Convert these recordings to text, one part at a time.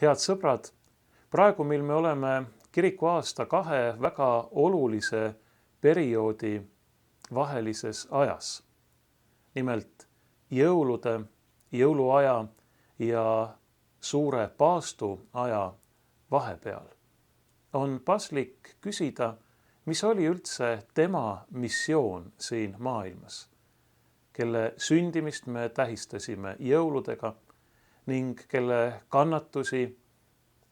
Head sõbrad, praegu mil me oleme kirikuaasta kahe väga olulise perioodi vahelises ajas, nimelt jõulude, jõuluaja ja suure paastuaja vahepeal, on paslik küsida, mis oli üldse tema missioon siin maailmas, kelle sündimist me tähistasime jõuludega ning kelle kannatusi,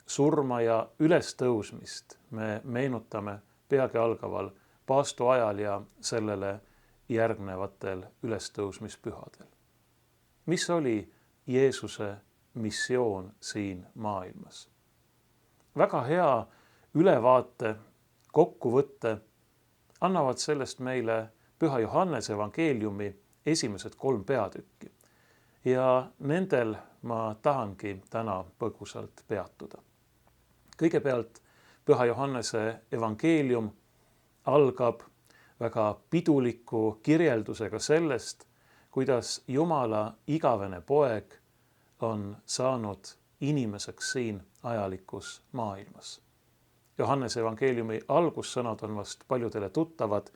surma ja ülestõusmist me meenutame peagi algaval paastuajal ja sellele järgnevatel ülestõusmispühadel. Mis oli Jeesuse missioon siin maailmas? Väga hea ülevaate, kokkuvõtte annavad sellest meile Püha Johannese evangeeliumi esimesed 3 peatükki ja nendel ma tahangi täna põgusalt peatuda. Kõigepealt Püha Johannese evangeelium algab väga piduliku kirjeldusega sellest, kuidas Jumala igavene poeg on saanud inimeseks siin ajalikus maailmas. Johannese evangeeliumi algussõnad on vast paljudele tuttavad.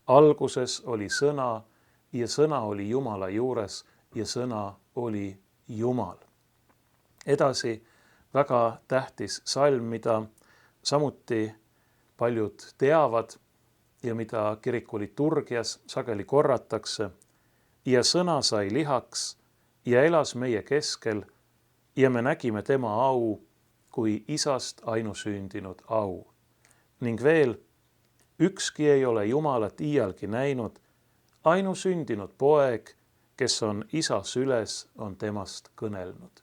Alguses oli sõna ja sõna oli Jumala juures ja sõna oli Jumal. Edasi väga tähtis salm, mida samuti paljud teavad ja mida kiriku liturgias sageli korratakse. Ja sõna sai lihaks ja elas meie keskel ja me nägime tema au kui isast ainusündinud au. Ning veel, ükski ei ole Jumalat iialgi näinud, ainusündinud poeg, kes on isa süles, on temast kõnelnud.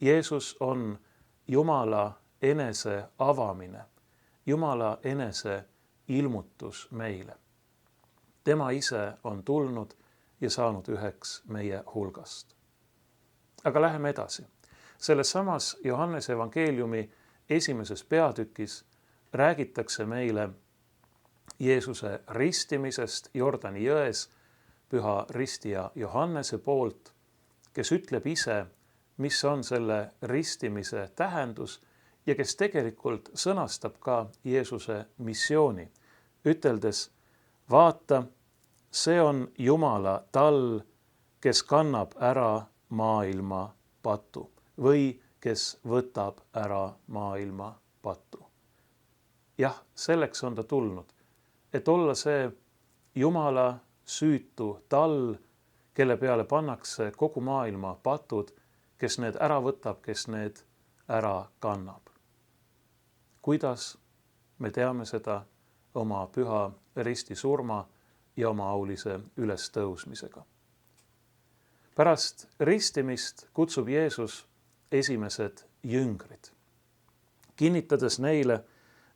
Jeesus on Jumala enese avamine, Jumala enese ilmutus meile. Tema ise on tulnud ja saanud üheks meie hulgast. Aga läheme edasi. Selles samas Johannese evangeeliumi esimeses peatükis räägitakse meile Jeesuse ristimisest Jordani jões Püha ristija Johannese poolt, kes ütleb ise, mis on selle ristimise tähendus ja kes tegelikult sõnastab ka Jeesuse missiooni, üteldes, vaata, see on Jumala tall, kes kannab ära maailma patu või kes võtab ära maailma patu. Jah, selleks on ta tulnud, et olla see Jumala süütu tall, kelle peale pannakse kogu maailma patud, kes need ära võtab, kes need ära kannab. Kuidas me teame seda oma püha risti surma ja oma aulise ülestõusmisega? Pärast ristimist kutsub Jeesus esimesed jüngrid, kinnitades neile,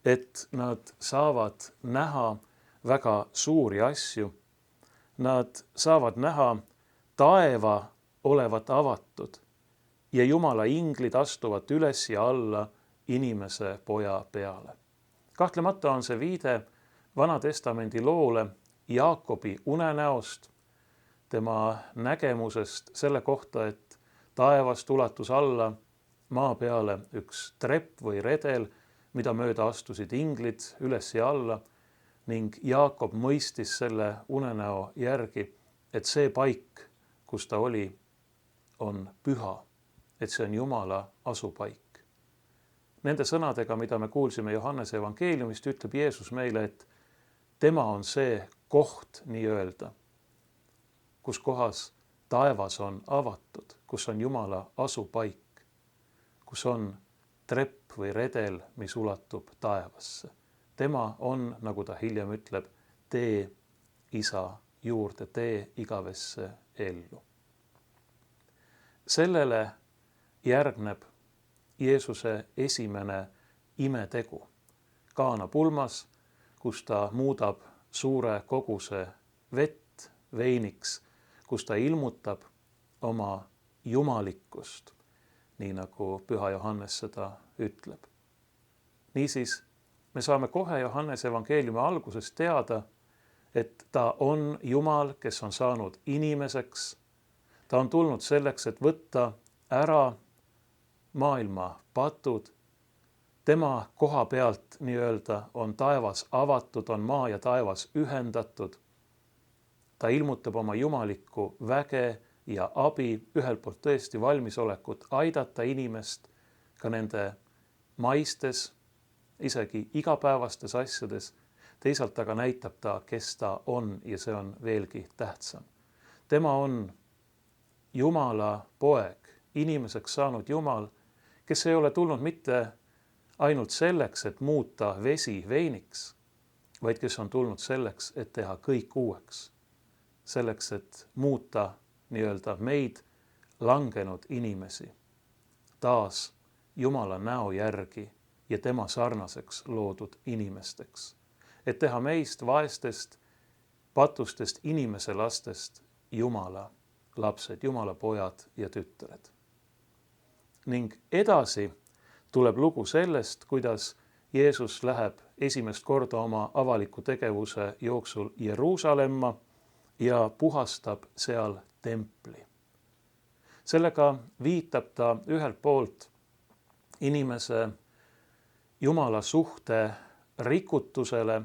et nad saavad näha väga suuri asju. Nad saavad näha taeva olevat avatud ja Jumala inglid astuvad üles ja alla inimese poja peale. Kahtlemata on see viide Vana Testamendi loole Jaakobi unenäost, tema nägemusest selle kohta, et taevast ulatus alla maa peale üks trepp või redel, mida mööda astusid inglid üles ja alla, ning Jaakob mõistis selle unenäo järgi, et see paik, kus ta oli, on püha, et see on Jumala asupaik. Nende sõnadega, mida me kuulsime Johannese evangeeliumist, ütleb Jeesus meile, et tema on see koht nii-öelda, kus kohas taevas on avatud, kus on Jumala asupaik, kus on trepp või redel, mis ulatub taevasse. Tema on, nagu ta hiljem ütleb, tee isa juurde, tee igavesse ellu. Sellele järgneb Jeesuse esimene imetegu Kaana pulmas, kus ta muudab suure koguse vett veiniks, kus ta ilmutab oma jumalikkust, nii nagu Püha Johannes seda ütleb. Niisiis, me saame kohe Johannese evangeeliumi alguses teada, et ta on Jumal, kes on saanud inimeseks. Ta on tulnud selleks, et võtta ära maailma patud. Tema koha pealt nii-öelda on taevas avatud, on maa ja taevas ühendatud. Ta ilmutab oma jumalikku väge ja abi, ühelt poolt tõesti valmisolekut aidata inimest ka nende maistes, isegi igapäevastes asjades. Teisalt aga näitab ta, kes ta on ja see on veelgi tähtsam. Tema on Jumala poeg, inimeseks saanud Jumal, kes ei ole tulnud mitte ainult selleks, et muuta vesi veiniks, vaid kes on tulnud selleks, et teha kõik uueks. Selleks, et muuta nii-öelda meid langenud inimesi taas Jumala näo järgi ja tema sarnaseks loodud inimesteks. Et teha meist vaestest, patustest inimese lastest Jumala lapsed, Jumala pojad ja tütred. Ning edasi tuleb lugu sellest, kuidas Jeesus läheb esimest korda oma avaliku tegevuse jooksul Jeruusalemma ja puhastab seal templi. Sellega viitab ta ühelt poolt inimese Jumala suhte rikutusele,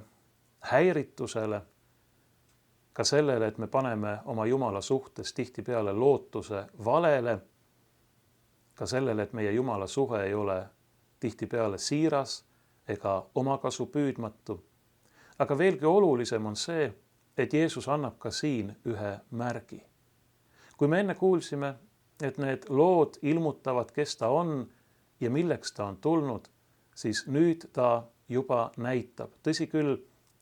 häiritusele, ka sellele, et me paneme oma Jumala suhtes tihtipeale lootuse valele, ka sellele, et meie Jumala suhe ei ole tihtipeale siiras ega omakasu püüdmatu. Aga veelgi olulisem on see, et Jeesus annab ka siin ühe märgi. Kui me enne kuulsime, et need lood ilmutavad, kes ta on ja milleks ta on tulnud, siis nüüd ta juba näitab. Tõsi küll,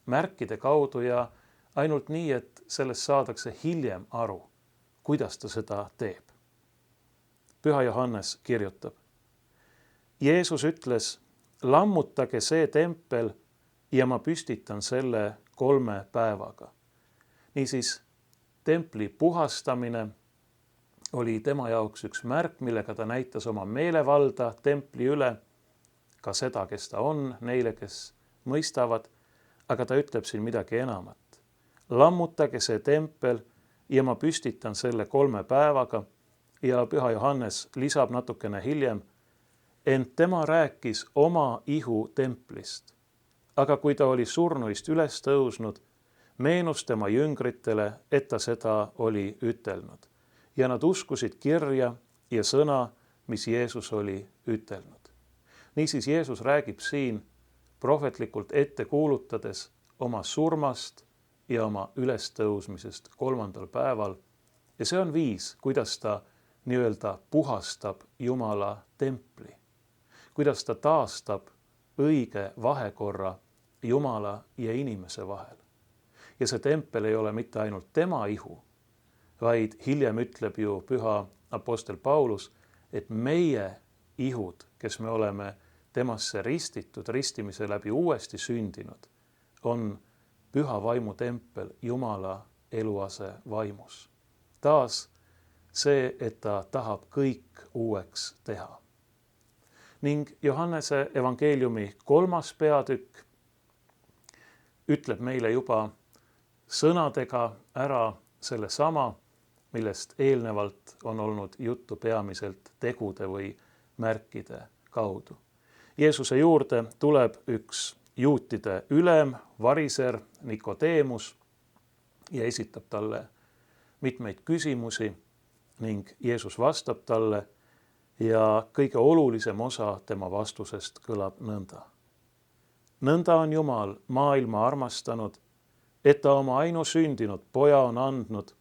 märkide kaudu ja ainult nii, et sellest saadakse hiljem aru, kuidas ta seda teeb. Püha Johannes kirjutab: Jeesus ütles, lammutage see tempel ja ma püstitan selle 3 päevaga. Niisiis, templi puhastamine oli tema jaoks üks märk, millega ta näitas oma meelevalda templi üle, ka seda, kes ta on, neile, kes mõistavad, aga ta ütleb siin midagi enamat. Lammutage see tempel ja ma püstitan selle 3 päevaga ja Püha Johannes lisab natukene hiljem, ent tema rääkis oma ihu templist. Aga kui ta oli surnuist üles tõusnud, meenus tema jüngritele, et ta seda oli ütelnud. Ja nad uskusid kirja ja sõna, mis Jeesus oli ütelnud. Niisiis Jeesus räägib siin prohvetlikult ette kuulutades oma surmast ja oma ülestõusmisest 3. päeval. Ja see on viis, kuidas ta nii-öelda puhastab Jumala templi. Kuidas ta taastab õige vahekorra Jumala ja inimese vahel. Ja see tempel ei ole mitte ainult tema ihu, vaid hiljem ütleb ju püha apostel Paulus, et meie ihud, kes me oleme temasse ristitud, ristimise läbi uuesti sündinud, on püha vaimu tempel Jumala eluase vaimus. Taas see, et ta tahab kõik uueks teha. Ning Johannese evangeeliumi 3. peatükk ütleb meile juba sõnadega ära sellesama, millest eelnevalt on olnud juttu peamiselt tegude või märkide kaudu. Jeesuse juurde tuleb üks juutide ülem, variser Nikodeemus ja esitab talle mitmeid küsimusi ning Jeesus vastab talle ja kõige olulisem osa tema vastusest kõlab nõnda. Nõnda on Jumal maailma armastanud, et ta oma ainusündinud poja on andnud,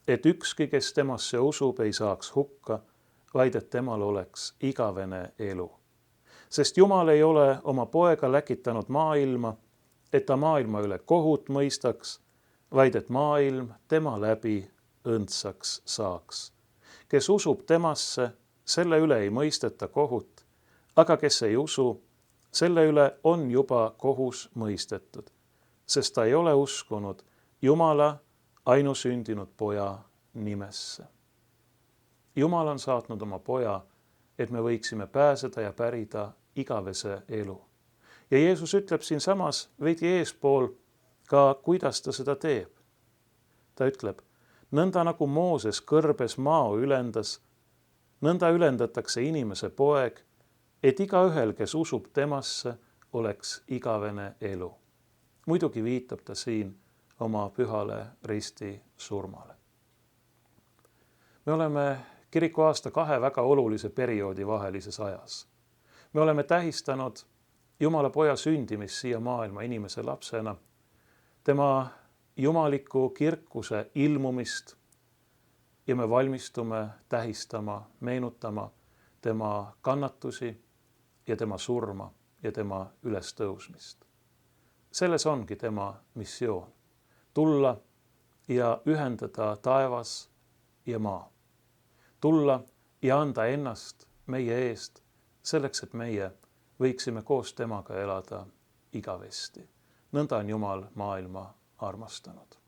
et ükski, kes temasse usub, ei saaks hukka, vaid et temal oleks igavene elu. Sest Jumal ei ole oma poega läkitanud maailma, et ta maailma üle kohut mõistaks, vaid et maailm tema läbi õndsaks saaks. Kes usub temasse, selle üle ei mõisteta kohut, aga kes ei usu, selle üle on juba kohus mõistetud, sest ta ei ole uskunud Jumala ainusündinud poja nimesse. Jumal on saatnud oma poja, et me võiksime pääseda ja pärida igavese elu. Ja Jeesus ütleb siinsamas veidi eespool ka, kuidas ta seda teeb. Ta ütleb, nõnda nagu Mooses kõrbes mao ülendas, nõnda ülendatakse inimese poeg, et igaühel, kes usub temasse, oleks igavene elu. Muidugi viitab ta siin oma pühale risti surmale. Me oleme kirikuaasta 2 väga olulise perioodi vahelises ajas. Me oleme tähistanud Jumala poja sündimist siia maailma inimese lapsena, tema jumaliku kirkuse ilmumist ja me valmistume tähistama, meenutama tema kannatusi ja tema surma ja tema ülestõusmist. Selles ongi tema missioon, tulla ja ühendada taevas ja maa. Tulla ja anda ennast meie eest selleks, et meie võiksime koos temaga elada igavesti. Nõnda on Jumal maailma armastanud.